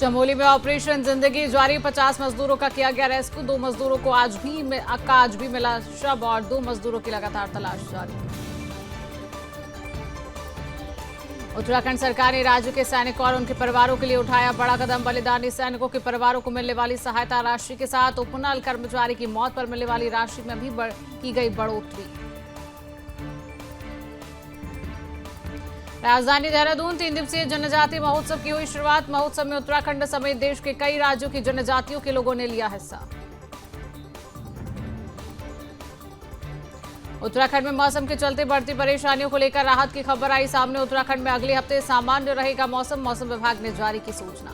चमोली में ऑपरेशन जिंदगी जारी, 50 मजदूरों का किया गया रेस्क्यू। 2 मजदूरों को आज भी मिला शव और 2 मजदूरों की लगातार तलाश जारी। उत्तराखंड सरकार ने राज्य के सैनिकों और उनके परिवारों के लिए उठाया बड़ा कदम। बलिदानी सैनिकों के परिवारों को मिलने वाली सहायता राशि के साथ उपनल कर्मचारी की मौत पर मिलने वाली राशि में भी की गई बढ़ोतरी। राजधानी देहरादून 3 दिवसीय जनजातीय महोत्सव की हुई शुरुआत। महोत्सव में उत्तराखंड समेत देश के कई राज्यों की जनजातियों के लोगों ने लिया हिस्सा। उत्तराखंड में मौसम के चलते बढ़ती परेशानियों को लेकर राहत की खबर आई सामने। उत्तराखंड में अगले हफ्ते सामान्य रहेगा मौसम, मौसम विभाग ने जारी की सूचना।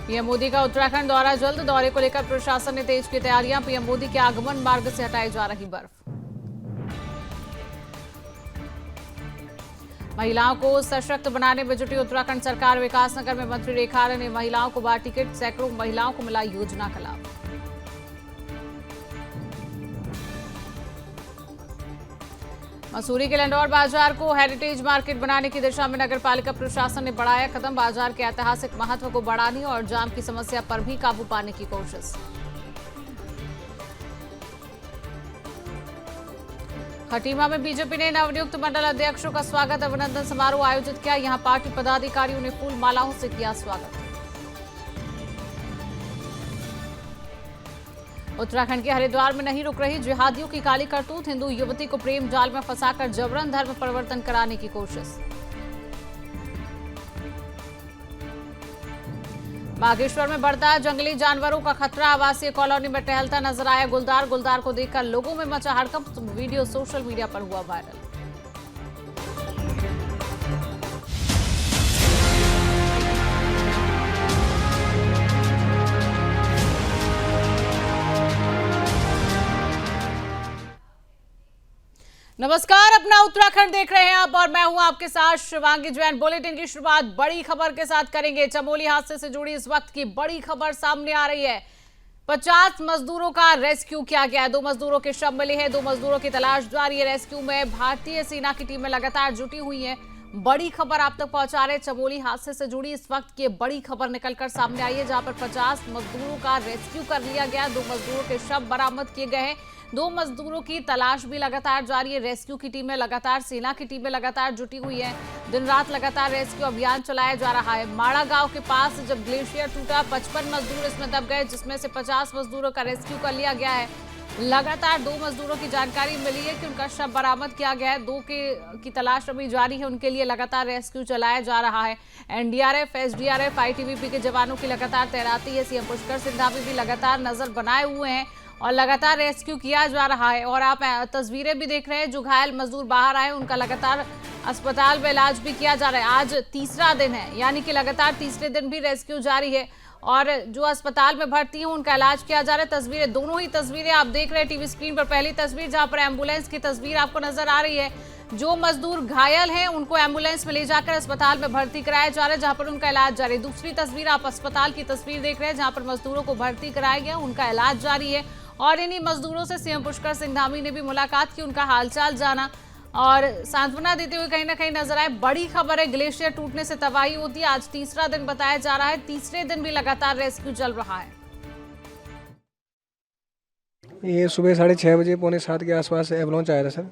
पीएम मोदी का उत्तराखंड दौरा जल्द, दौरे को लेकर प्रशासन ने तेज की तैयारियां। पीएम मोदी के आगमन मार्ग से हटाई जा रही बर्फ। महिलाओं को सशक्त बनाने में जुटी उत्तराखंड सरकार। विकासनगर में मंत्री रेखा आर्य ने महिलाओं को बांटी किट, सैकड़ों महिलाओं को मिला योजना का लाभ। मसूरी के लंडौर बाजार को हेरिटेज मार्केट बनाने की दिशा में नगर पालिका प्रशासन ने बढ़ाया कदम। बाजार के ऐतिहासिक महत्व को बढ़ाने और जाम की समस्या पर भी काबू पाने की कोशिश। खटीमा में बीजेपी ने नवनियुक्त मंडल अध्यक्षों का स्वागत, अभिनंदन समारोह आयोजित किया। यहां पार्टी पदाधिकारियों ने फूल मालाओं से किया स्वागत। उत्तराखंड के हरिद्वार में नहीं रुक रही जिहादियों की काली करतूत। हिंदू युवती को प्रेम जाल में फंसाकर जबरन धर्म परिवर्तन कराने की कोशिश। बागेश्वर में बढ़ता जंगली जानवरों का खतरा। आवासीय कॉलोनी में टहलता नजर आया गुलदार। गुलदार को देखकर लोगों में मचा हड़कंप। वीडियो सोशल मीडिया पर हुआ वायरल। नमस्कार, अपना उत्तराखंड देख रहे हैं आप और मैं हूं आपके साथ शिवांगी जैन। बुलेटिन की शुरुआत बड़ी खबर के साथ करेंगे। चमोली हादसे से जुड़ी इस वक्त की बड़ी खबर सामने आ रही है। 50 मजदूरों का रेस्क्यू किया गया है। 2 मजदूरों के शव मिले हैं। 2 मजदूरों की तलाश जारी है। रेस्क्यू में भारतीय सेना की टीमें लगातार जुटी हुई हैं। बड़ी खबर आप तक पहुंचा रहे। चमोली हादसे से जुड़ी इस वक्त की बड़ी खबर निकलकर सामने आई है, जहां पर 50 मजदूरों का रेस्क्यू कर लिया गया। 2 मजदूरों के शव बरामद किए गए हैं। 2 मजदूरों की तलाश भी लगातार जारी है। रेस्क्यू की टीमें लगातार, सेना की टीमें लगातार जुटी हुई हैं। दिन रात लगातार रेस्क्यू अभियान चलाया जा रहा है। माड़ा गांव के पास जब ग्लेशियर टूटा, 55 मजदूर इसमें दब गए, जिसमें से 50 मजदूरों का रेस्क्यू कर लिया गया है। लगातार 2 मजदूरों की जानकारी मिली है कि उनका शव बरामद किया गया है। 2 की तलाश अभी जारी है। उनके लिए लगातार रेस्क्यू चलाया जा रहा है। एनडीआरएफ, एसडीआरएफ, आईटीबीपी के जवानों की लगातार तैनाती है। सीएम पुष्कर सिंह धामी भी लगातार नजर बनाए हुए हैं और लगातार रेस्क्यू किया जा रहा है। और आप तस्वीरें भी देख रहे हैं, जो घायल मजदूर बाहर आए उनका लगातार अस्पताल में इलाज भी किया जा रहा है। आज तीसरा दिन है, यानी कि लगातार तीसरे दिन भी रेस्क्यू जारी है और जो अस्पताल में भर्ती है उनका इलाज किया जा रहा है। तस्वीरें, दोनों ही तस्वीरें आप देख रहे हैं टीवी स्क्रीन पर। पहली तस्वीर जहां पर एम्बुलेंस की तस्वीर आपको नजर आ रही है। जो मजदूर घायल हैं उनको एम्बुलेंस में ले जाकर अस्पताल में भर्ती कराया जा रहा है, जहां पर उनका इलाज जारी है। दूसरी तस्वीर आप अस्पताल की तस्वीर देख रहे हैं, जहां पर मजदूरों को भर्ती कराया गया, उनका इलाज जारी है। और इन्हीं मजदूरों से सीएम पुष्कर सिंह धामी ने भी मुलाकात की, उनका हालचाल जाना और सांत्वना देते हुए कहीं ना कहीं नजर आए। बड़ी खबर है, ग्लेशियर टूटने से तबाही होती है। आज तीसरा दिन बताया जा रहा है। तीसरे दिन भी लगातार रेस्क्यू चल रहा है। ये सुबह 6:30 बजे, 6:45 के आसपास एवलॉन्च आया था सर।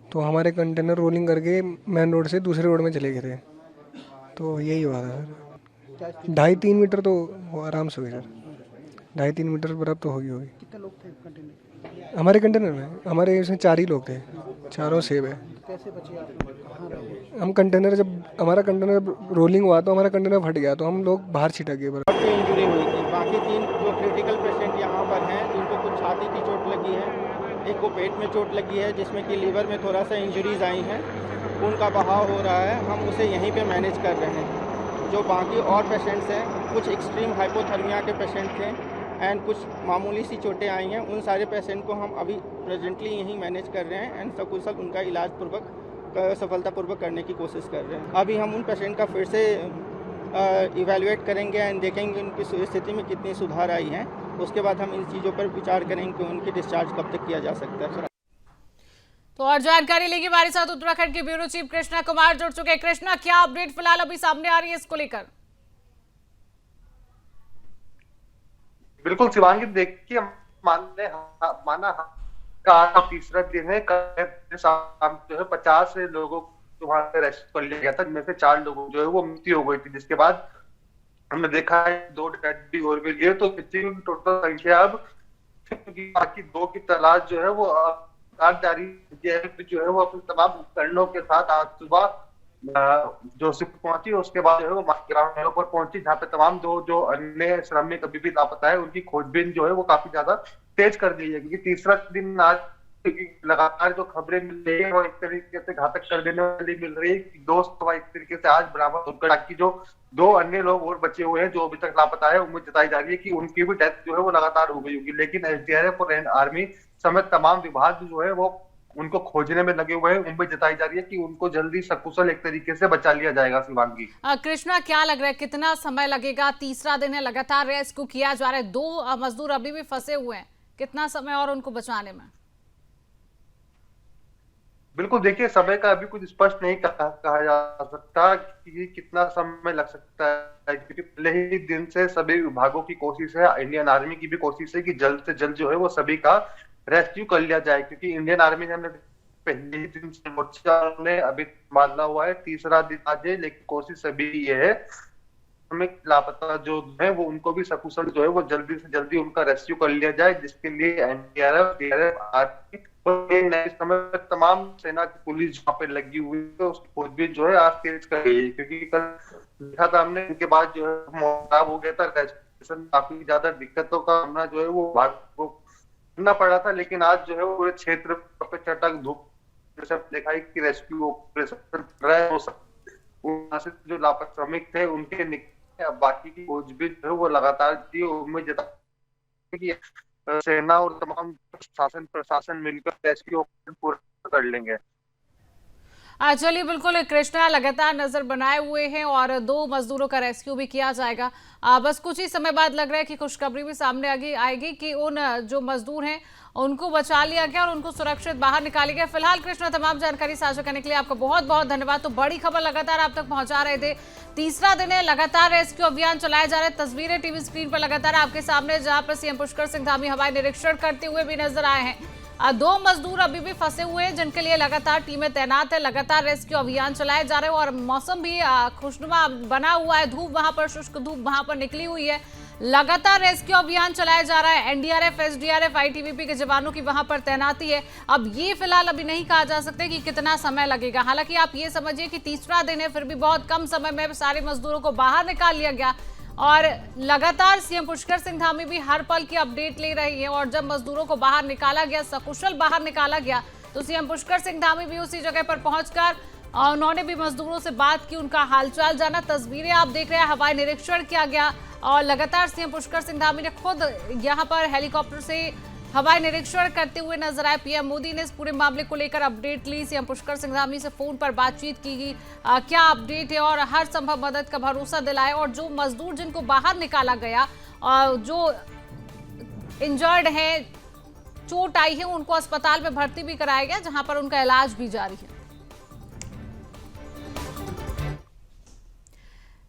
तो हमारे कंटेनर रोलिंग करके मेन रोड से दूसरे रोड में चले गए थे, तो यही हुआ था सर। 2.5-3 मीटर तो आराम से हुई सर। 2.5-3 मीटर बर्फ तो होगी। कितने लोग थे कंटेनर? हमारे कंटेनर में, हमारे इसमें 4 ही लोग थे, चारों सेब है। कैसे बचे आप? हम कंटेनर, जब हमारा कंटेनर रोलिंग हुआ तो हमारा कंटेनर फट गया, तो हम लोग बाहर छिटक गए। बर्फ की इंजरी हुई थी। बाकी 3 जो क्रिटिकल पेशेंट यहाँ पर हैं, जिनको कुछ छाती की चोट लगी है, एक को पेट में चोट लगी है, जिसमें कि लीवर में थोड़ा सा इंजरीज आई हैं, खून का बहाव हो रहा है। हम उसे यहीं पे मैनेज कर रहे हैं। जो बाकी और पेशेंट्स हैं, कुछ एक्सट्रीम हाइपोथर्मिया के पेशेंट थे एंड कुछ मामूली सी चोटें आई हैं, उन सारे पेशेंट को हम अभी प्रेजेंटली यहीं मैनेज कर रहे हैं एंड सकुशल उनका इलाज पूर्वक, सफलतापूर्वक करने की कोशिश कर रहे हैं। अभी हम उन पेशेंट का फिर से इवैल्यूएट करेंगे एंड देखेंगे उनकी स्थिति में कितनी सुधार आई है। उसके बाद हम इन चीज़ों पर विचार करेंगे कि उनकी डिस्चार्ज कब तक किया जा सकता है। तो और जानकारी लेंगे हमारे साथ उत्तराखंड के ब्यूरो चीफ कृष्णा कुमार जुड़ चुके हैं। कृष्णा, क्या अपडेट फिलहाल अभी सामने आ रही है इसको लेकर? बिल्कुल शिवांगी, देखिए माना का तीसरा दिन है। कल शाम जो है 50 लोगों को वहां से रेस्क्यू कर लिया गया था, जिनमें से 4 लोगों जो है वो मृत्यु हो गई थी, जिसके बाद हमने देखा है 2 डेड भी और भी लिए। तो मृत्यु की टोटल संख्या अब बाकी 2 की तलाश जो है वो जारी जो है वो अपने तमाम उपकरणों के साथ आज सुबह जो शिप पहुंची, उसके बाद जो है वो ग्राउंड पर पहुंची, जहाँ पे तमाम जो अन्य श्रमिक अभी भी लापता है उनकी खोजबीन जो है वो काफी ज्यादा तेज कर दी है। क्योंकि तीसरा दिन आज लगातार जो खबरें मिल रही है वो एक तरीके से घातक कर देने वाली मिल रही है कि दोस्त एक तरीके से आज बराबर होकर की जो 2 अन्य लोग और बचे हुए हैं जो अभी तक लापता है, उम्मीद जताई जा रही है कि उनकी भी डेथ जो है वो लगातार हो गई होगी। लेकिन एसडीआरएफ और आर्मी समेत तमाम विभाग जो है वो उनको खोजने में लगे हुए हैं। उम्मीद जताई जा रही है कि उनको जल्दी सकुशल एक तरीके से बचा लिया जाएगा। शिवांगी, कृष्णा, क्या लग रहा है कितना समय लगेगा? तीसरा दिन है, लगातार रेस्क्यू किया जा रहा है, 2 मजदूर अभी भी फंसे हुए हैं, कितना समय और उनको बचाने में? बिल्कुल, देखिए समय का अभी कुछ स्पष्ट नहीं कहा जा सकता कि कितना समय लग सकता है, क्योंकि पहले ही दिन से सभी विभागों की कोशिश है, इंडियन आर्मी की भी कोशिश है कि जल्द से जल्द जो है वो सभी का रेस्क्यू कर लिया जाए। क्योंकि इंडियन आर्मी ने हमने पहले ही दिन से मोर्चा ने अभी बांधा हुआ है, तीसरा दिन आज है, लेकिन कोशिश अभी ये है हमें लापता जो है वो उनको भी सकुशल जो है वो जल्दी से जल्दी उनका रेस्क्यू कर लिया जाए, जिसके लिए एनडीआरएफ, डीआरएफ, आर्मी और समय तमाम सेना की पुलिस वहां पे लगी हुई है, उसकी खोजबीन जो है आज तेज कर गई है। क्योंकि कल देखा था हमने, इनके बाद जो है खराब हो गया था, काफी ज्यादा दिक्कतों का सामना जो है वो भाग को करना पड़ा था। लेकिन आज जो है वो पूरे क्षेत्र पे चटक धूप देखा है कि रेस्क्यू ऑपरेशन कर रहा है, वहां से जो लापता श्रमिक थे उनके निकले। अब बाकी की खोजबीन जो है वो लगातार थी, उम्मीद जताई सेना और तमाम प्रशासन मिलकर रेस्क्यू ऑपरेशन पूरा कर लेंगे। चलिए, बिल्कुल कृष्णा, लगातार नजर बनाए हुए हैं और 2 मजदूरों का रेस्क्यू भी किया जाएगा। बस कुछ ही समय बाद लग रहा है कि खुशखबरी भी सामने आएगी कि उन जो मजदूर हैं उनको बचा लिया गया और उनको सुरक्षित बाहर निकाला गया। फिलहाल कृष्णा, तमाम जानकारी साझा करने के लिए आपका बहुत बहुत धन्यवाद। तो बड़ी खबर लगातार आप तक पहुंचा रहे थे। तीसरा दिन है, लगातार रेस्क्यू अभियान चलाया जा रहा है। तस्वीरें टीवी स्क्रीन पर लगातार आपके सामने, जहां पर सीएम पुष्कर सिंह धामी हवाई निरीक्षण करते हुए भी नजर आए हैं। 2 मजदूर अभी भी फंसे हुए हैं, जिनके लिए लगातार टीमें तैनात है, लगातार रेस्क्यू अभियान चलाए जा रहे हैं और मौसम भी खुशनुमा बना हुआ है। धूप वहां पर, शुष्क धूप वहां पर निकली हुई है। लगातार रेस्क्यू अभियान चलाया जा रहा है। एनडीआरएफ, एसडीआरएफ, आईटीबीपी के जवानों की वहां पर तैनाती है। अब ये फिलहाल अभी नहीं कहा जा सकता कि कितना समय लगेगा। हालांकि आप ये समझिए कि तीसरा दिन है, फिर भी बहुत कम समय में सारे मजदूरों को बाहर निकाल लिया गया और लगातार सीएम पुष्कर सिंह धामी भी हर पल की अपडेट ले रही है। और जब मजदूरों को बाहर निकाला गया, सकुशल बाहर निकाला गया, तो सीएम पुष्कर सिंह धामी भी उसी जगह पर पहुंचकर उन्होंने भी मजदूरों से बात की, उनका हालचाल जाना। तस्वीरें आप देख रहे हैं, हवाई निरीक्षण किया गया और लगातार सीएम पुष्कर सिंह धामी ने खुद यहां पर हेलीकॉप्टर से हवाई निरीक्षण करते हुए नजर आए। पीएम मोदी ने इस पूरे मामले को लेकर अपडेट ली, सीएम पुष्कर सिंह धामी से फोन पर बातचीत की क्या अपडेट है और हर संभव मदद का भरोसा दिलाया। और जो मजदूर जिनको बाहर निकाला गया और जो इंजर्ड है, चोट आई है, उनको अस्पताल में भर्ती भी कराया गया, जहां पर उनका इलाज भी जारी है।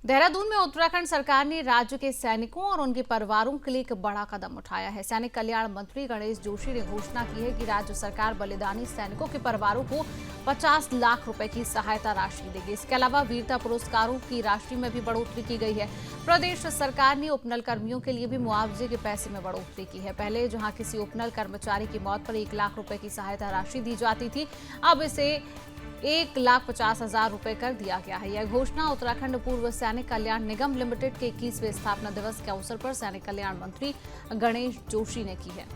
देहरादून में उत्तराखंड सरकार ने राज्य के सैनिकों और उनके परिवारों के लिए एक बड़ा कदम उठाया है। सैनिक कल्याण मंत्री गणेश जोशी ने घोषणा की है कि राज्य सरकार बलिदानी सैनिकों के परिवारों को 50 लाख रुपए की सहायता राशि देगी। इसके अलावा वीरता पुरस्कारों की राशि में भी बढ़ोतरी की गई है। प्रदेश सरकार ने उपनल कर्मियों के लिए भी मुआवजे के पैसे में बढ़ोतरी की है। पहले जहां किसी उपनल कर्मचारी की मौत पर 1 लाख रुपए की सहायता राशि दी जाती थी, अब इसे 1,50,000 रुपए कर दिया गया है। यह घोषणा उत्तराखंड पूर्व सैनिक कल्याण निगम लिमिटेड के 21वें स्थापना दिवस के अवसर पर सैनिक कल्याण मंत्री गणेश जोशी ने की है।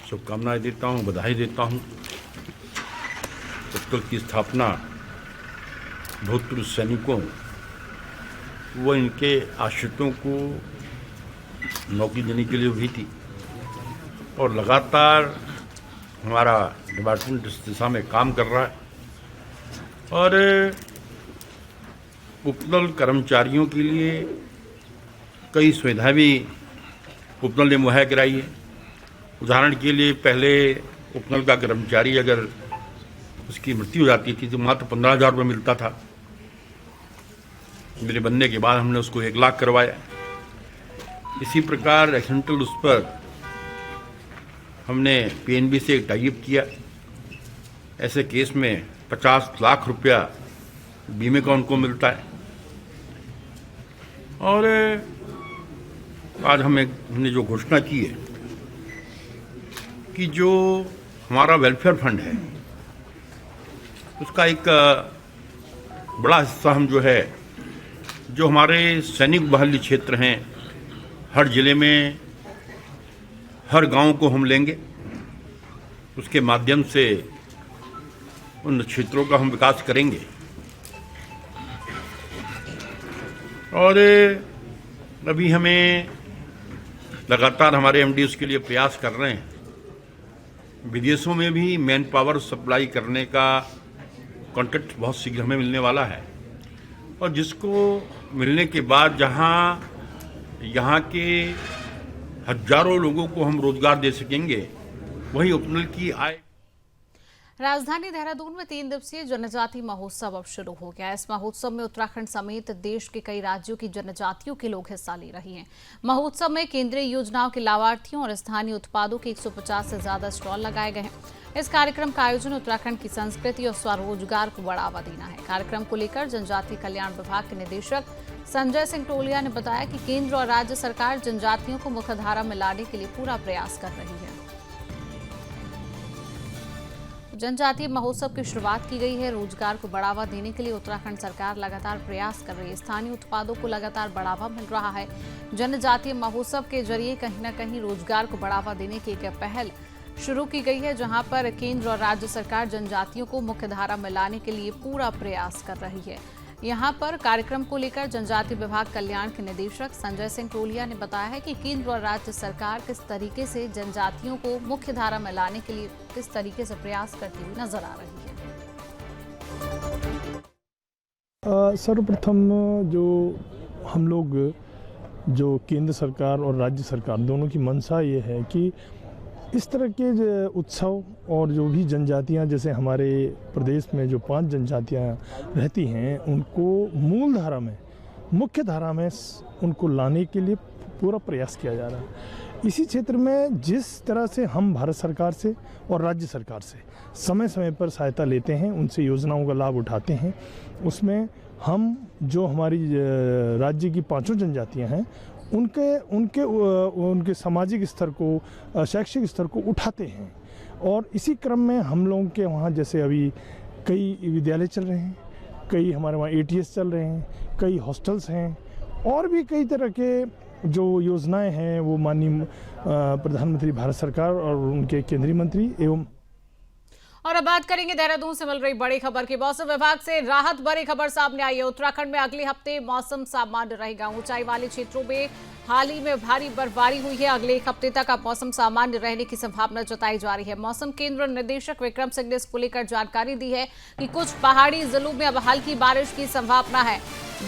शुभकामनाएं देता हूं, बधाई देता हूं। उत्कल की स्थापना भूतपूर्व सैनिकों व इनके आश्रितों को नौकरी देने के लिए हुई थी और लगातार हमारा डिपार्टमेंट इस दिशा में काम कर रहा है और उपनल कर्मचारियों के लिए कई सुविधाएं भी उपनल ने मुहैया कराई है। उदाहरण के लिए पहले उपनल का कर्मचारी अगर उसकी मृत्यु हो जाती थी तो मात्र 15,000 रुपये मिलता था। मेरे बनने के बाद हमने उसको 1 लाख करवाया। इसी प्रकार एक्सीडेंटल उस पर हमने पीएनबी से एक टाइप किया। ऐसे केस में 50 लाख रुपया बीमे का उनको मिलता है। और आज हमने जो घोषणा की है कि जो हमारा वेलफेयर फंड है उसका एक बड़ा हिस्सा हम जो हमारे सैनिक बहाली क्षेत्र हैं, हर जिले में हर गांव को हम लेंगे। उसके माध्यम से उन क्षेत्रों का हम विकास करेंगे। और अभी हमें लगातार हमारे एमडी उसके लिए प्रयास कर रहे हैं। विदेशों में भी मैन पावर सप्लाई करने का कॉन्ट्रैक्ट बहुत शीघ्र हमें मिलने वाला है। और जिसको मिलने के बाद जहां यहाँ के हजारों लोगों को हम रोजगार दे सकेंगे, वही उपनल की आय। राजधानी देहरादून में 3 दिवसीय जनजाति महोत्सव अब शुरू हो गया है। इस महोत्सव में उत्तराखंड समेत देश के कई राज्यों की जनजातियों के लोग हिस्सा ले रहे हैं। महोत्सव में केंद्रीय योजनाओं के लाभार्थियों और स्थानीय उत्पादों के 150 से ज्यादा स्टॉल लगाए गए हैं। इस कार्यक्रम का आयोजन उत्तराखंड की संस्कृति और स्वरोजगार को बढ़ावा देना है। कार्यक्रम को लेकर जनजातीय कल्याण विभाग के निदेशक संजय सिंह टोलिया ने बताया कि केंद्र और राज्य सरकार जनजातियों को मुख्यधारा में लाने के लिए पूरा प्रयास कर रही है। जनजातीय महोत्सव की शुरुआत की गई है। रोजगार को बढ़ावा देने के लिए उत्तराखंड सरकार लगातार प्रयास कर रही है। स्थानीय उत्पादों को लगातार बढ़ावा मिल रहा है। जनजातीय महोत्सव के जरिए कहीं न कहीं रोजगार को बढ़ावा देने की एक पहल शुरू की गई है, जहां पर केंद्र और राज्य सरकार जनजातियों को मुख्यधारा में लाने के लिए पूरा प्रयास कर रही है। यहां पर कार्यक्रम को लेकर जनजातीय विभाग कल्याण के निदेशक संजय सिंह टोलिया ने बताया है कि केंद्र और राज्य सरकार किस तरीके से जनजातियों को मुख्यधारा में लाने के लिए किस तरीके से प्रयास करती हुई नजर आ रही है। सर्वप्रथम जो हम लोग जो केंद्र सरकार और राज्य सरकार दोनों की मंशा ये है कि इस तरह के उत्सव और जो भी जनजातियां, जैसे हमारे प्रदेश में जो 5 जनजातियां रहती हैं, उनको मूल धारा में, मुख्य धारा में उनको लाने के लिए पूरा प्रयास किया जा रहा है। इसी क्षेत्र में जिस तरह से हम भारत सरकार से और राज्य सरकार से समय समय पर सहायता लेते हैं, उनसे योजनाओं का लाभ उठाते हैं, उसमें हम जो हमारी राज्य की 5 जनजातियां हैं उनके सामाजिक स्तर को, शैक्षिक स्तर को उठाते हैं। और इसी क्रम में हम लोगों के वहाँ जैसे अभी कई विद्यालय चल रहे हैं, कई हमारे वहाँ ATS चल रहे हैं, कई हॉस्टल्स हैं, और भी कई तरह के जो योजनाएं हैं वो माननीय प्रधानमंत्री भारत सरकार और उनके केंद्रीय मंत्री एवं। और अब बात करेंगे देहरादून से मिल रही बड़ी खबर की। मौसम विभाग से राहत भरी खबर सामने आई है। उत्तराखंड में अगले हफ्ते मौसम सामान्य रहेगा। ऊंचाई वाले क्षेत्रों में हाल ही में भारी बर्फबारी हुई है। अगले 1 हफ्ते तक अब मौसम सामान्य रहने की संभावना जताई जा रही है। मौसम केंद्र निदेशक विक्रम सिंह ने इसको लेकर जानकारी दी है कि कुछ पहाड़ी जिलों में अब हल्की बारिश की संभावना है।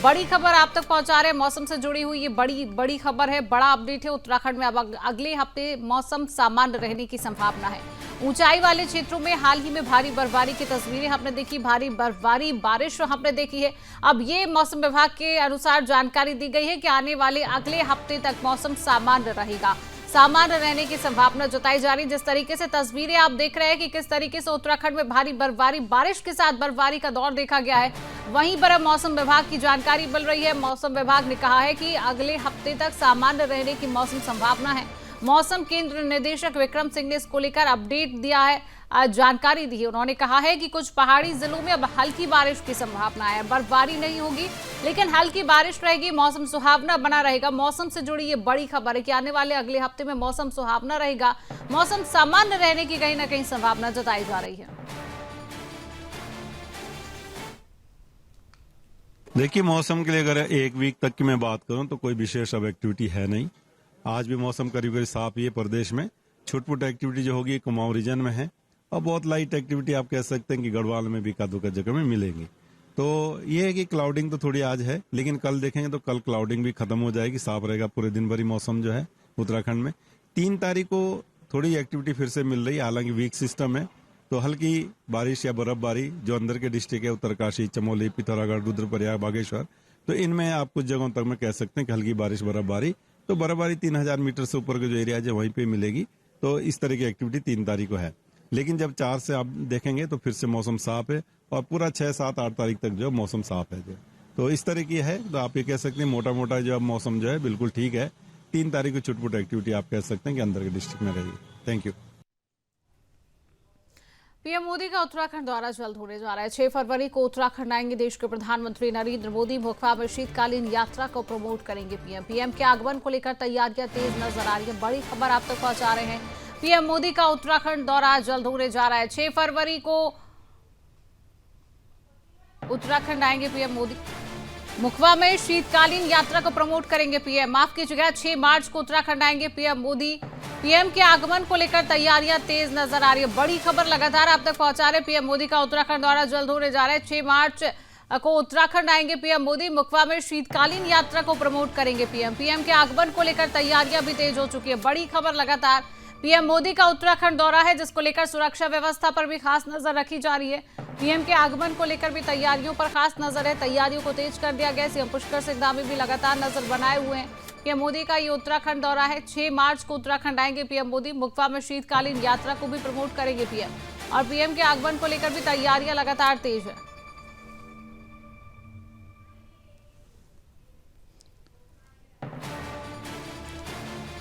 बड़ी खबर आप तक पहुंचा रहे हैं। मौसम से जुड़ी हुई ये बड़ी खबर है, बड़ा अपडेट है। उत्तराखंड में अब अगले हफ्ते मौसम सामान्य रहने की संभावना है। ऊंचाई वाले क्षेत्रों में हाल ही में भारी बर्फबारी की तस्वीरें हमने देखी, भारी बर्फबारी बारिश हमने देखी है। अब ये मौसम विभाग के अनुसार जानकारी दी गई है कि आने वाले अगले हफ्ते तक मौसम सामान्य रहेगा। सामान्य रहने की संभावना जताई जा रही है। जिस तरीके से तस्वीरें आप देख रहे हैं कि किस तरीके से उत्तराखंड में भारी बर्फबारी, बारिश के साथ बर्फबारी का दौर देखा गया है, वहीं पर अब मौसम विभाग की जानकारी मिल रही है। मौसम विभाग ने कहा है कि अगले हफ्ते तक सामान्य रहने की मौसम संभावना है। मौसम केंद्र निदेशक विक्रम सिंह ने इसको लेकर अपडेट दिया है, जानकारी दी है। उन्होंने कहा है कि कुछ पहाड़ी जिलों में अब हल्की बारिश की संभावना है। बर्फबारी नहीं होगी लेकिन हल्की बारिश रहेगी। मौसम सुहावना बना रहेगा। मौसम से जुड़ी ये बड़ी खबर है कि आने वाले अगले हफ्ते में मौसम सुहावना रहेगा। मौसम सामान्य रहने की कहीं ना कहीं संभावना जताई जा रही है। देखिए, मौसम के लिए अगर 1 वीक तक की मैं बात करूं तो कोई विशेष अब एक्टिविटी है नहीं। आज भी मौसम करीब करीब साफ ही है। प्रदेश में छुटपुट एक्टिविटी जो होगी कुमाऊं रीजन में है, और बहुत लाइट एक्टिविटी आप कह सकते हैं कि गढ़वाल में भी एकाध जगह में मिलेंगी। तो ये है कि क्लाउडिंग तो थोड़ी आज है, लेकिन कल देखेंगे तो कल क्लाउडिंग भी खत्म हो जाएगी, साफ रहेगा पूरे दिन भरी मौसम जो है। उत्तराखंड में। 3 तारीख को थोड़ी एक्टिविटी फिर से मिल रही है, हालांकि वीक सिस्टम है तो हल्की बारिश या बर्फबारी जो अंदर के डिस्ट्रिक्ट है उत्तरकाशी, चमोली, पिथौरागढ़, रुद्रप्रयाग, बागेश्वर, तो इनमें आप कुछ जगहों तक में कह सकते हैं कि हल्की बारिश बर्फबारी। तो बर्फबारी 3000 मीटर से ऊपर के जो एरिया है वहीं पे मिलेगी। तो इस तरह की एक्टिविटी 3 तारीख को है। लेकिन जब 4 से आप देखेंगे तो फिर से मौसम साफ है और पूरा 6, 7, 8 तारीख तक जो मौसम साफ है। तो इस तरह की है, तो आप ये कह सकते हैं मोटा मोटा जो मौसम जो है बिल्कुल ठीक है। 3 तारीख को छुटपुट एक्टिविटी आप कह सकते हैं कि अंदर के डिस्ट्रिक्ट में रहेगी। Thank you. पीएम मोदी का उत्तराखंड दौरा जल्द होने जा रहा है। 6 फरवरी को उत्तराखंड आएंगे देश के प्रधानमंत्री नरेंद्र मोदी। मुखवा में शीतकालीन यात्रा को प्रमोट करेंगे पीएम। पीएम के आगमन को लेकर तैयारियां तेज नजर आ रही है। बड़ी खबर आप तक पहुंचा रहे हैं। पीएम मोदी का उत्तराखंड दौरा जल्द होने जा रहा है। 6 फरवरी को उत्तराखंड आएंगे पीएम मोदी। मुखवा में शीतकालीन यात्रा को प्रमोट करेंगे पीएम। माफ कीजिएगा, 6 मार्च को उत्तराखंड आएंगे पीएम मोदी। पीएम के आगमन को लेकर तैयारियां तेज नजर आ रही है। बड़ी खबर लगातार आप तक पहुंचा रहे। पीएम मोदी का उत्तराखंड दौरा जल्द होने जा रहा है। 6 मार्च को उत्तराखंड आएंगे पीएम मोदी। मुखवा में शीतकालीन यात्रा को प्रमोट करेंगे पीएम। पीएम के आगमन को लेकर तैयारियां भी तेज हो चुकी है। बड़ी खबर लगातार पीएम मोदी का उत्तराखंड दौरा है, जिसको लेकर सुरक्षा व्यवस्था पर भी खास नजर रखी जा रही है। पीएम के आगमन को लेकर भी तैयारियों पर खास नजर है। तैयारियों को तेज कर दिया गया। सीएम पुष्कर सिंह धामी भी लगातार नजर बनाए हुए हैं। पीएम मोदी का ये उत्तराखंड दौरा है। 6 मार्च को उत्तराखंड आएंगे पीएम मोदी। मुखवा में शीतकालीन यात्रा को भी प्रमोट करेंगे पीएम। और पीएम के आगमन को लेकर भी तैयारियां लगातार तेज है।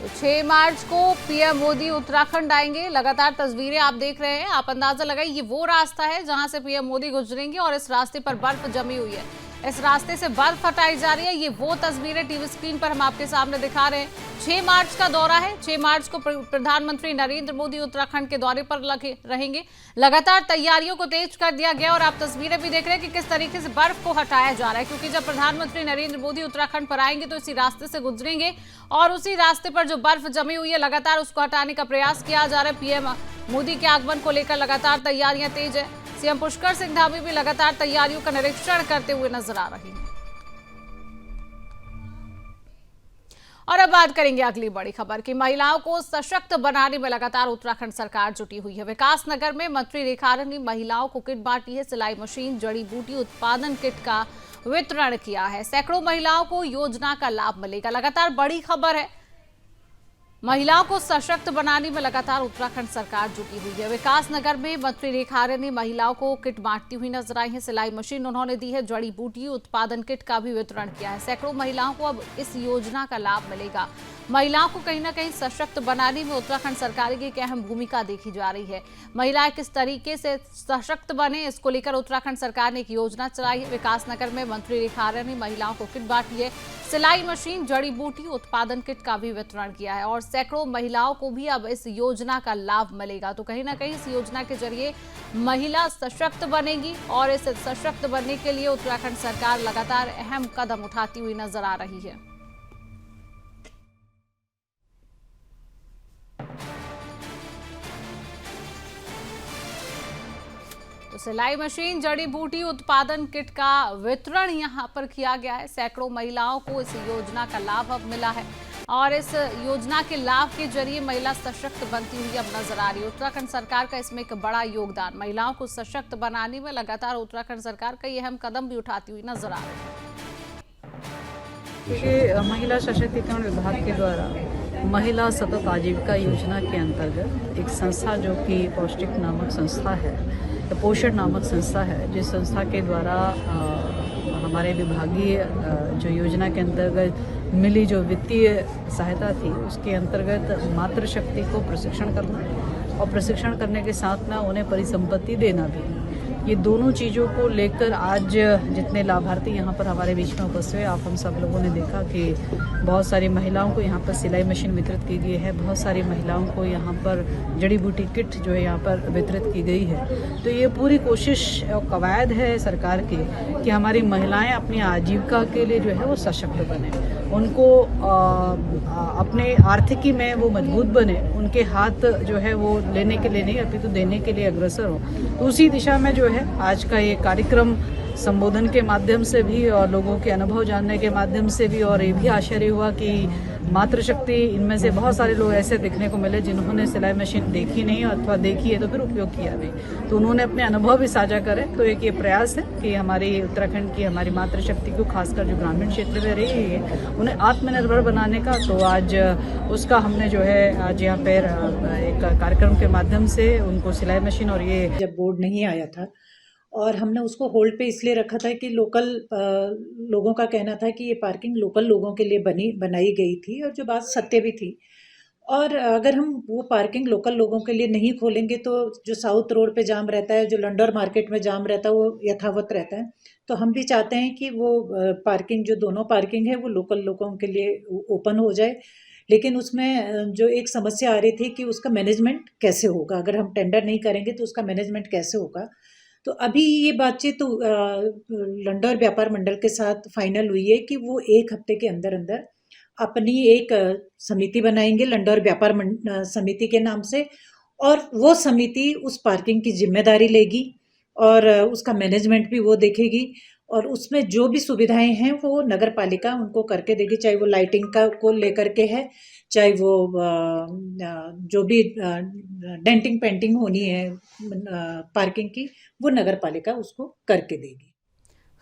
तो 6 मार्च को पीएम मोदी उत्तराखंड आएंगे। लगातार तस्वीरें आप देख रहे हैं। आप अंदाजा लगाइए, ये वो रास्ता है जहां से पीएम मोदी गुजरेंगे और इस रास्ते पर बर्फ जमी हुई है। इस रास्ते से बर्फ हटाई जा रही है। ये वो तस्वीरें टीवी स्क्रीन पर हम आपके सामने दिखा रहे हैं। 6 मार्च का दौरा है। 6 मार्च को प्रधानमंत्री नरेंद्र मोदी उत्तराखंड के दौरे पर लगे रहेंगे। लगातार तैयारियों को तेज कर दिया गया और आप तस्वीरें भी देख रहे हैं कि किस तरीके से बर्फ को हटाया जा रहा है, क्योंकि जब प्रधानमंत्री नरेंद्र मोदी उत्तराखंड पर आएंगे तो इसी रास्ते से गुजरेंगे और उसी रास्ते पर जो बर्फ जमी हुई है लगातार उसको हटाने का प्रयास किया जा रहा है। पीएम मोदी के आगमन को लेकर लगातार तैयारियां तेज है। सीएम पुष्कर सिंह धामी भी लगातार तैयारियों का निरीक्षण करते हुए नजर आ रही हैं। और अब बात करेंगे अगली बड़ी खबर की। महिलाओं को सशक्त बनाने में लगातार उत्तराखंड सरकार जुटी हुई है। विकासनगर में मंत्री रेखा आर्य ने महिलाओं को किट बांटी है। सिलाई मशीन, जड़ी बूटी उत्पादन किट का वितरण किया है। सैकड़ों महिलाओं को योजना का लाभ मिलेगा। लगातार बड़ी खबर है। महिलाओं को सशक्त बनाने में लगातार उत्तराखंड सरकार जुटी हुई है। विकासनगर में मंत्री रेखा आर्य ने महिलाओं को किट बांटती हुई नजर आई है। सिलाई मशीन उन्होंने दी है। जड़ी बूटी उत्पादन किट का भी वितरण किया है। सैकड़ों महिलाओं को अब इस योजना का लाभ मिलेगा। महिलाओं को कहीं ना कहीं सशक्त बनाने में उत्तराखंड सरकार की एक अहम भूमिका देखी जा रही है। महिलाएं किस तरीके से सशक्त बने, इसको लेकर उत्तराखंड सरकार ने एक योजना चलाई है। विकासनगर में मंत्री रेखा आर्य ने महिलाओं को किट बांटी है। सिलाई मशीन, जड़ी बूटी उत्पादन किट का भी वितरण किया है और सैकड़ों महिलाओं को भी अब इस योजना का लाभ मिलेगा। तो कहीं ना कहीं इस योजना के जरिए महिला सशक्त बनेगी और इस सशक्त बनने के लिए उत्तराखंड सरकार लगातार अहम कदम उठाती हुई नजर आ रही है। तो सिलाई मशीन, जड़ी बूटी उत्पादन किट का वितरण यहां पर किया गया है। सैकड़ों महिलाओं को इस योजना का लाभ अब मिला है और इस योजना के लाभ के जरिए महिला सशक्त बनती हुई अब नजर आ रही है। उत्तराखंड सरकार का इसमें एक बड़ा योगदान। महिलाओं को सशक्त बनाने में लगातार उत्तराखंड सरकार कई अहम कदम भी उठाती हुई नजर आ रही है। क्योंकि महिला सशक्तिकरण विभाग के द्वारा महिला सतत आजीविका योजना के अंतर्गत एक संस्था जो कि पौष्टिक नामक संस्था है, पोषण नामक संस्था है, जिस संस्था के द्वारा हमारे विभागीय जो योजना के अंतर्गत मिली जो वित्तीय सहायता थी उसके अंतर्गत मातृशक्ति को प्रशिक्षण करना और प्रशिक्षण करने के साथ में उन्हें परिसंपत्ति देना भी, ये दोनों चीज़ों को लेकर आज जितने लाभार्थी यहाँ पर हमारे बीच में उपस्थित हुए, आप हम सब लोगों ने देखा कि बहुत सारी महिलाओं को यहाँ पर सिलाई मशीन वितरित की गई है। बहुत सारी महिलाओं को यहाँ पर जड़ी बूटी किट जो है यहाँ पर वितरित की गई है। तो ये पूरी कोशिश और कवायद है सरकार की कि हमारी महिलाएं अपनी आजीविका के लिए जो है वो सशक्त बने, उनको अपने आर्थिकी में वो मजबूत बने, उनके हाथ जो है वो लेने के लिए नहीं अपितु देने के लिए अग्रसर हो। तो उसी दिशा में जो है आज का ये कार्यक्रम संबोधन के माध्यम से भी और लोगों के अनुभव जानने के माध्यम से भी, और ये भी आश्चर्य हुआ कि मातृशक्ति, इनमें से बहुत सारे लोग ऐसे देखने को मिले जिन्होंने सिलाई मशीन देखी नहीं अथवा देखी है तो फिर उपयोग किया नहीं, तो उन्होंने अपने अनुभव भी साझा करे। तो एक ये प्रयास है कि हमारी उत्तराखंड की हमारी मातृशक्ति को, खासकर जो ग्रामीण क्षेत्र में रही है, उन्हें आत्मनिर्भर बनाने का। तो आज उसका हमने जो है आज यहाँ पर एक कार्यक्रम के माध्यम से उनको सिलाई मशीन और ये जब बोर्ड नहीं आया था और हमने उसको होल्ड पे इसलिए रखा था कि लोकल लोगों का कहना था कि ये पार्किंग लोकल लोगों के लिए बनाई गई थी, और जो बात सत्य भी थी। और अगर हम वो पार्किंग लोकल लोगों के लिए नहीं खोलेंगे तो जो साउथ रोड पे जाम रहता है, जो लंडौर मार्केट में जाम रहता है, वो यथावत रहता है। तो हम भी चाहते हैं कि वो पार्किंग, जो दोनों पार्किंग है, वो लोकल लोगों के लिए ओपन हो जाए। लेकिन उसमें जो एक समस्या आ रही थी कि उसका मैनेजमेंट कैसे होगा, अगर हम टेंडर नहीं करेंगे तो उसका मैनेजमेंट कैसे होगा। तो अभी ये बातचीत तो लंडौर व्यापार मंडल के साथ फाइनल हुई है कि वो 1 हफ्ते के अंदर अंदर अपनी एक समिति बनाएंगे लंडौर व्यापार समिति के नाम से, और वो समिति उस पार्किंग की जिम्मेदारी लेगी और उसका मैनेजमेंट भी वो देखेगी, और उसमें जो भी सुविधाएं हैं वो नगर पालिका उनको करके देगी, चाहे वो लाइटिंग का को लेकर के है, चाहे वो जो भी डेंटिंग पेंटिंग होनी है पार्किंग की, वो नगर पालिका उसको करके देगी।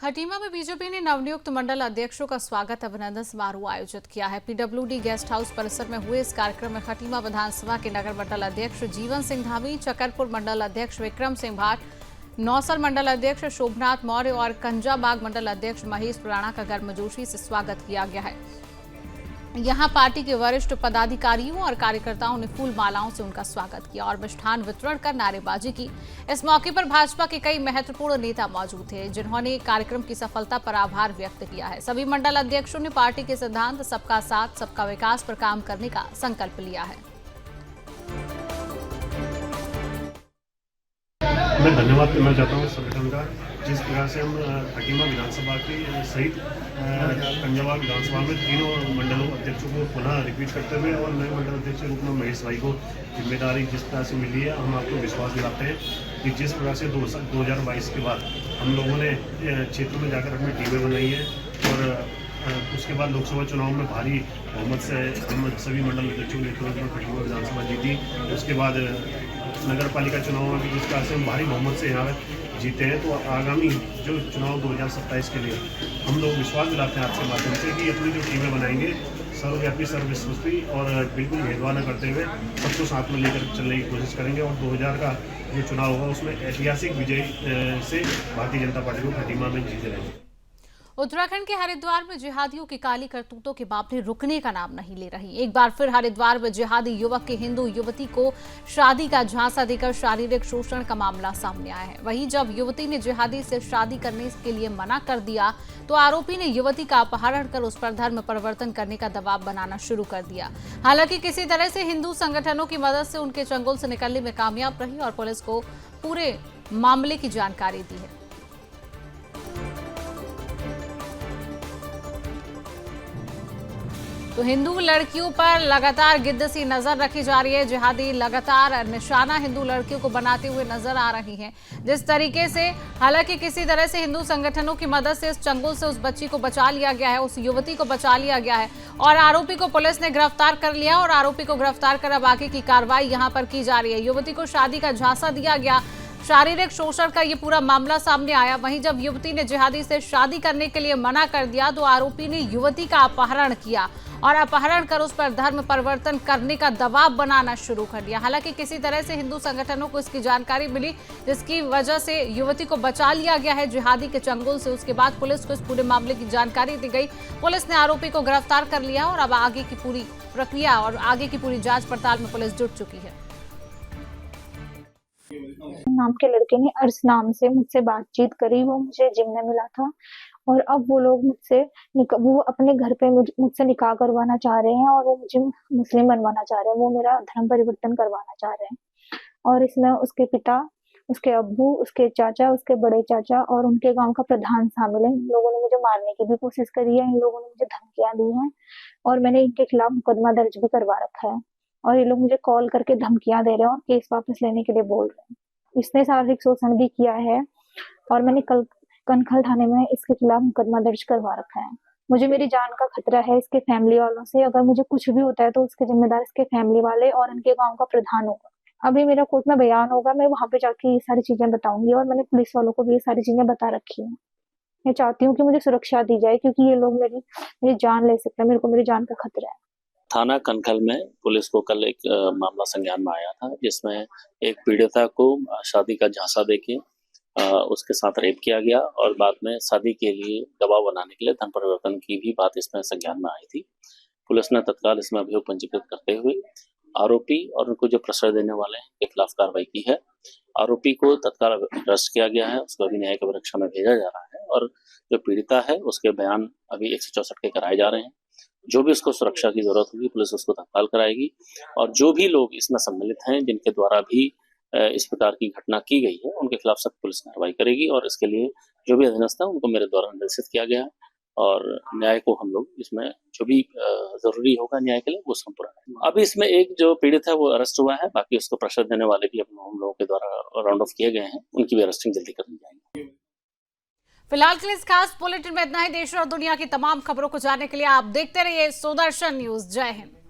खटीमा में बीजेपी ने नवनियुक्त मंडल अध्यक्षों का स्वागत अभिनंदन समारोह आयोजित किया है। पीडब्ल्यूडी गेस्ट हाउस परिसर में हुए इस कार्यक्रम में खटीमा विधानसभा के नगर मंडल अध्यक्ष जीवन सिंह धामी, चकरपुर मंडल अध्यक्ष विक्रम सिंह भाट, नौसल मंडल अध्यक्ष शोभनाथ मौर्य और कंजाबाग मंडल अध्यक्ष महेश पुराणा का गर्मजोशी से स्वागत किया गया है। यहां पार्टी के वरिष्ठ पदाधिकारियों और कार्यकर्ताओं ने फूल मालाओं से उनका स्वागत किया और मिष्ठान वितरण कर नारेबाजी की। इस मौके पर भाजपा के कई महत्वपूर्ण नेता मौजूद थे, जिन्होंने कार्यक्रम की सफलता पर आभार व्यक्त किया है। सभी मंडल अध्यक्षों ने पार्टी के सिद्धांत सबका साथ सबका विकास पर काम करने का संकल्प लिया है। मैं धन्यवाद करना चाहता हूँ संगठन का, जिस प्रकार से हम खटीमा विधानसभा के सहित कंजाबाग विधानसभा में तीनों मंडलों अध्यक्षों को पुनः रिपीट करते हुए और नए मंडल अध्यक्ष के रूप में महेश भाई को जिम्मेदारी जिस प्रकार से मिली है, हम आपको विश्वास दिलाते हैं कि जिस प्रकार से 2022 के बाद हम लोगों ने क्षेत्र में जाकर अपनी टीमें बनाई है और उसके बाद लोकसभा चुनाव में भारी बहुमत से हम सभी मंडल अध्यक्षों के नेतृत्व में खटीमा विधानसभा जीती। उसके बाद नगर पालिका चुनाव में भी जिस प्रकार से हम भारी बहुमत से यहाँ जीते हैं, तो आगामी जो चुनाव 2027 के लिए हम लोग विश्वास दिलाते हैं आपके माध्यम से कि अपनी जो टीमें बनाएंगे सर्वव्यापी सर्वविश्वसनीय और बिल्कुल भेदभाव न करते हुए सबको साथ में लेकर चलने की कोशिश करेंगे और 2000 का जो चुनाव होगा उसमें ऐतिहासिक विजय से भारतीय जनता पार्टी को खटीमा में जीते रहेंगे। उत्तराखंड के हरिद्वार में जिहादियों की काली करतूतों के बावजूद रुकने का नाम नहीं ले रही। एक बार फिर हरिद्वार में जिहादी युवक के हिंदू युवती को शादी का झांसा देकर शारीरिक शोषण का मामला सामने आया है। वहीं जब युवती ने जिहादी से शादी करने के लिए मना कर दिया तो आरोपी ने युवती का अपहरण कर उस पर धर्म परिवर्तन करने का दबाव बनाना शुरू कर दिया। हालांकि किसी तरह से हिंदू संगठनों की मदद से उनके चंगुल से निकलने में कामयाब रही और पुलिस को पूरे मामले की जानकारी दी है। तो हिंदू लड़कियों पर लगातार गिद्ध सी नजर रखी जा रही है। जिहादी लगातार निशाना हिंदू लड़कियों को बनाते हुए नजर आ रही हैं। जिस तरीके से हालांकि किसी तरह से हिंदू संगठनों की मदद से इस चंगुल से उस बच्ची को बचा लिया गया है, उस युवती को बचा लिया गया है और आरोपी को पुलिस ने गिरफ्तार कर लिया और आरोपी को गिरफ्तार कर अब आगे की कार्रवाई यहां पर की जा रही है। युवती को शादी का झांसा दिया गया, शारीरिक शोषण का ये पूरा मामला सामने आया। वहीं जब युवती ने जिहादी से शादी करने के लिए मना कर दिया तो आरोपी ने युवती का अपहरण किया और अपहरण कर उस पर धर्म परिवर्तन करने का दबाव बनाना शुरू कर दिया। हालांकि किसी तरह से हिंदू संगठनों को इसकी जानकारी मिली, जिसकी वजह से युवती को बचा लिया गया है जिहादी के चंगुल से। उसके बाद पुलिस को इस पूरे मामले की जानकारी दी गई। पुलिस ने आरोपी को गिरफ्तार कर लिया और अब आगे की पूरी प्रक्रिया और आगे की पूरी जांच पड़ताल में पुलिस जुट चुकी है। नाम के लड़के ने अर्श नाम से मुझसे बातचीत करी। वो मुझे जिम में मिला था और अब वो लोग वो अपने घर पे मुझसे निकाह करवाना चाह रहे हैं और वो मुझे मुस्लिम बनवाना चाह रहे हैं। वो मेरा धर्म परिवर्तन करवाना चाह रहे हैं और इसमें उसके पिता, उसके अब्बू, उसके चाचा, उसके बड़े चाचा और उनके गांव का प्रधान शामिल है। इन लोगों ने मुझे मारने की भी कोशिश करी है। इन लोगों ने मुझे धमकियां दी हैं और मैंने इनके खिलाफ मुकदमा दर्ज भी करवा रखा है और ये लोग मुझे कॉल करके धमकियां दे रहे हैं और केस वापस लेने के लिए बोल रहे हैं। इसने शारीरिक शोषण भी किया है और मैंने कनखल थाने में इसके खिलाफ मुकदमा दर्ज करवा रखा है। मुझे मेरी जान का खतरा है इसके फैमिली वालों से। अगर मुझे कुछ भी होता है तो उसके जिम्मेदार इसके फैमिली वाले और इनके गांव का प्रधान होगा। अभी मेरा कोर्ट में बयान होगा, मैं वहां पे जाके ये सारी चीजें बताऊंगी और मैंने पुलिस वालों को भी ये सारी चीजें बता रखी है। मैं चाहती हूँ कि मुझे सुरक्षा दी जाए, क्योंकि ये लोग मेरी जान ले सकते हैं, मेरे को मेरी जान का खतरा है। थाना कनखल में पुलिस को कल एक मामला संज्ञान में आया था, जिसमें एक पीड़िता को शादी का झांसा देके उसके साथ रेप किया गया और बाद में शादी के लिए दबाव बनाने के लिए धन परिवर्तन की भी बात इसमें संज्ञान में आई थी। पुलिस ने तत्काल इसमें अभियोग पंजीकृत करते हुए आरोपी और उनको जो प्रश्रय देने वाले हैं के खिलाफ कार्रवाई की है। आरोपी को तत्काल अरेस्ट किया गया है, उसको अभी न्यायिक परीक्षा में भेजा जा रहा है और जो पीड़िता है उसके बयान अभी 164 के कराए जा रहे हैं। जो भी उसको सुरक्षा की जरूरत होगी पुलिस उसको तत्काल कराएगी और जो भी लोग इसमें सम्मिलित हैं जिनके द्वारा भी इस प्रकार की घटना की गई है उनके खिलाफ सख्त पुलिस कार्रवाई करेगी और इसके लिए जो भी अधीनस्थ है उनको मेरे द्वारा निर्देशित किया गया है और न्याय को हम लोग इसमें जो भी जरूरी होगा न्याय के लिए वो संपूर्ण करेंगे। अभी इसमें एक जो पीड़ित है वो अरेस्ट हुआ है, बाकी उसको प्रेशर देने वाले भी हम लोगों के द्वारा राउंड ऑफ किए गए हैं, उनकी भी अरेस्टिंग जल्दी कर दी जाएगी। फिलहाल के लिए इस खास बुलेटिन में इतना ही। देश और दुनिया की तमाम खबरों को जानने के लिए आप देखते रहिए सुदर्शन न्यूज। जय हिंद।